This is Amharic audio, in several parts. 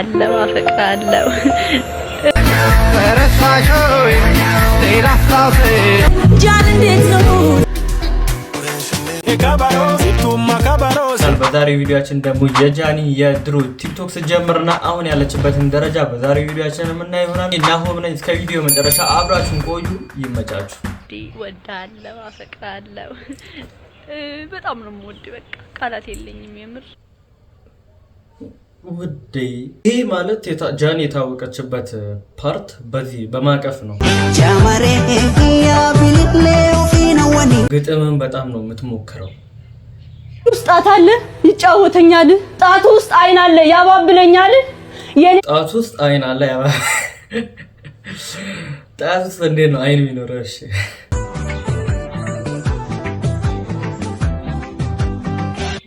አለው አፈቅራለሁ ረሳሾይ ሌላሳው ጃን እንዴት ነው በዛሬው ቪዲዮአችን ደግሞ የጃኒ የድሮ ቲክቶክ ስጀምርና አሁን ያለችበትን ደረጃ በዛሬው ቪዲዮአችን የምናየው ይሆናል። ናሆም ነኝ። እስከ ቪዲዮ መጨረሻ አብራችሁን ቆዩ። ይመቻችሁ። ወዳለው አፈቅራለሁ በጣም ነው የምወድ። በቃ ቃላት የለኝም የምር ውዴ። ይሄ ማለት ጃኒ የታወቀችበት ፓርት በዚህ በማቀፍ ነው። ግጥምን በጣም ነው የምትሞክረው። ጣት አለ ይጫወተኛል፣ ጣቱ ውስጥ አይን አለ ያባብለኛል። ጣቱ ውስጥ አይን አለ ጣቱ ውስጥ እንዴት ነው አይን የሚኖረው? እሺ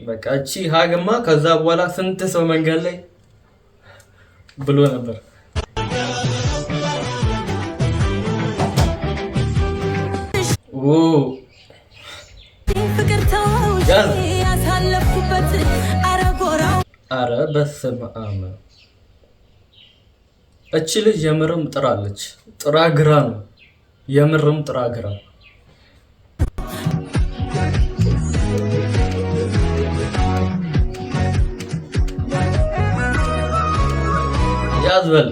በቃ እቺ ሀግማ ከዛ በኋላ ስንት ሰው መንገድ ላይ ብሎ ነበር። አረ በስመ አብ። እቺ ልጅ የምርም ጥራለች። ጥራ ግራ ነው የምርም ጥራ ግራ። ያዝበል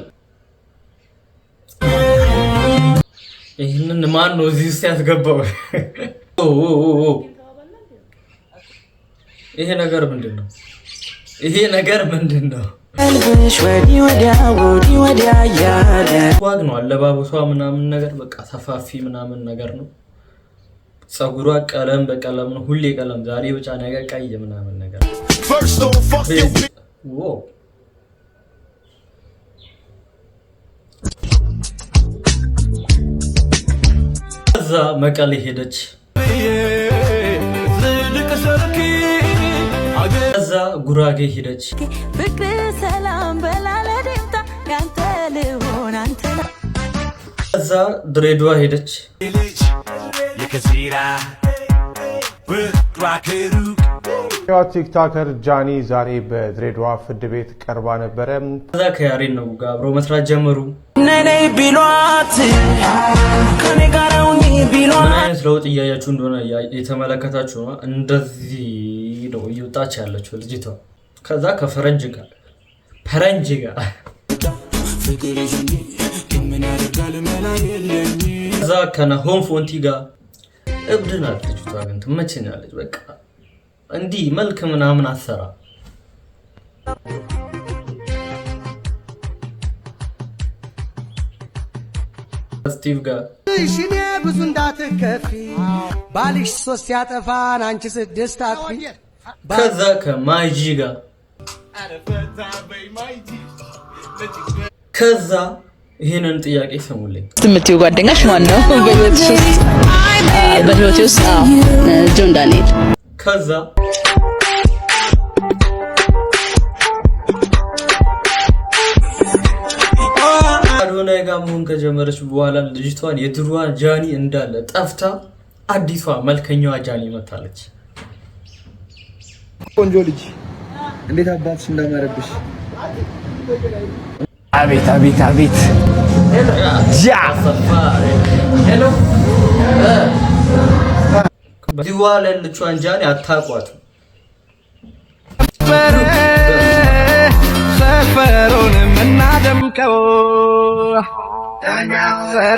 ይሄንን ማን ነው እዚህ ውስጥ ያስገባው? ይሄ ነገር ምንድነው? ይሄ ነገር ምንድነው? ዋግ ነው አለባበሷ ምናምን ነገር በቃ ሰፋፊ ምናምን ነገር ነው። ፀጉሯ ቀለም በቀለም ነው፣ ሁሌ ቀለም፣ ዛሬ ብቻ ነገር ቀይ ምናምን ነገር። ከዛ መቀሌ ሄደች። ከዛ ጉራጌ ሄደች። ፍቅር ሰላም በላለ ደምታ ያንተ ልሆን አንተ። ከዛ ድሬዳዋ ሄደች። ቲክቶከር ጃኒ ዛሬ በድሬዳዋ ፍርድ ቤት ቀርባ ነበረ። ከዛ ከያሬድ ነው ጋር አብረው መስራት ጀመሩ። ነይ ቢሏት ከኔ ጋር ሁኚ ቢሏት ምን አይነት ለውጥ እያያችሁ እንደሆነ የተመለከታችሁ ነው። እንደዚህ ነው እየወጣች ያለችው ልጅቷ። ከዛ ከፈረንጅ ጋር ከዛ ከናሆም ፎንቲ ጋር እብድ ናት ልጅቷ። ግን ትመቸኛለች። በቃ እንዲህ መልክ ምናምን አሰራ። ስቲቭ ጋር እሺኔ ብዙ እንዳትከፊ ባልሽ 3 ያጠፋን አንቺ 6 አጥፊ። ከዛ ከማይጂ ጋር ከዛ ይሄንን ጥያቄ ሰሙልኝ። ትምትዩ ጓደኛሽ ማን ነው? በህይወቴ ውስጥ ጆን ዳንኤል። ከዛ አዶናይ ጋር መሆን ከጀመረች በኋላ ልጅቷን የድሮዋ ጃኒ እንዳለ ጠፍታ አዲሷ መልከኛዋ ጃኒ መታለች። ቆንጆ ልጅ እንዴት አባትሽ እንዳማረብሽ! አቤት አቤት አቤት! ሄሎ ዲዋ ለልጇን ጃኒ አታቋትም። ሰፈሩን ምናደምቀው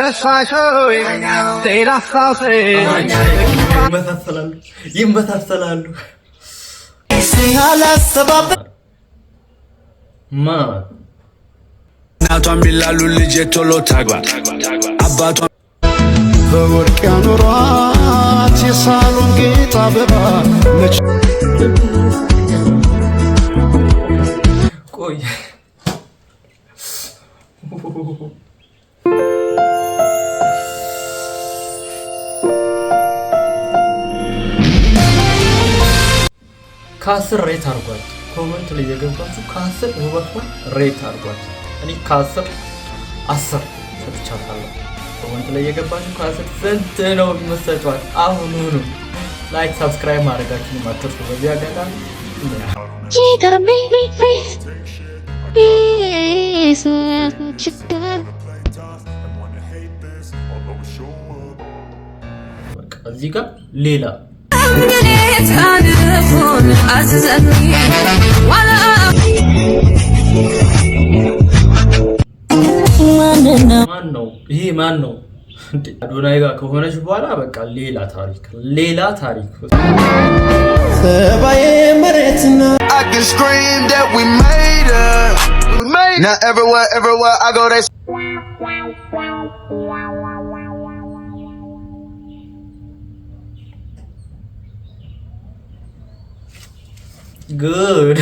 ረሳሾይ ሌላሳው ይመሳሰላሉ። ማን እናቷን ቢላሉ ልጅ ቶሎ ታግባ አባቷን በወርቅ ያኖሯት የሳሎን ጌጥ አበባ ነች። ቆይ ከ10 ሬት አድርጓት። ኮሜንት ላይ የገባችሁ ከ10 ውበቷን ሬት አድርጓት። እኔ ከ10 10 ሰጥቻታለሁ። ኮሜንት ላይ የገባችሁ ከ10 ስንት ነው የምትሰጧት? አሁኑኑ ላይክ ሰብስክራይብ ማድረጋችሁን አትርሱ። በዚህ አጋጣሚ እዚህ ጋር ሌላ ማን ነው ይሄ? ማን ነው? አዶናይ ጋር ከሆነች በኋላ በቃ ሌላ ታሪክ I can scream that we made it. Now everywhere I go, they good.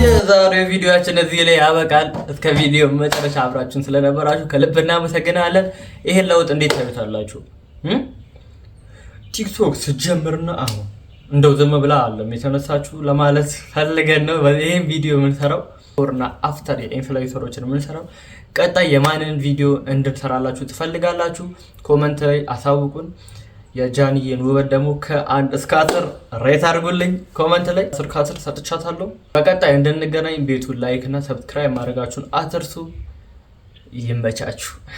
የዛሬው ቪዲዮአችን እዚህ ላይ ያበቃል። እስከ ቪዲዮ መጨረሻ አብራችሁን ስለነበራችሁ ከልብ እናመሰግናለን። ይሄን ለውጥ እንዴት ታዩታላችሁ? ቲክቶክ ስጀምርና አሁን እንደው ዝም ብላ አለም የተነሳችሁ ለማለት ፈልገን ነው ይሄን ቪዲዮ የምንሰራው። ፎርና አፍተር የኢንፍሉዌንሰሮችን የምንሰራው ቀጣይ የማንን ቪዲዮ እንድንሰራላችሁ ትፈልጋላችሁ? ኮሜንት ላይ አሳውቁን። የጃኒዬን ውበት ደግሞ ከ1 እስከ 10 ሬት አድርጉልኝ ኮሜንት ላይ 10 ከ10 ሰጥቻታለሁ። በቀጣይ እንድንገናኝ ቤቱን ላይክ እና ሰብስክራይብ ማድረጋችሁን አትርሱ። ይመቻችሁ።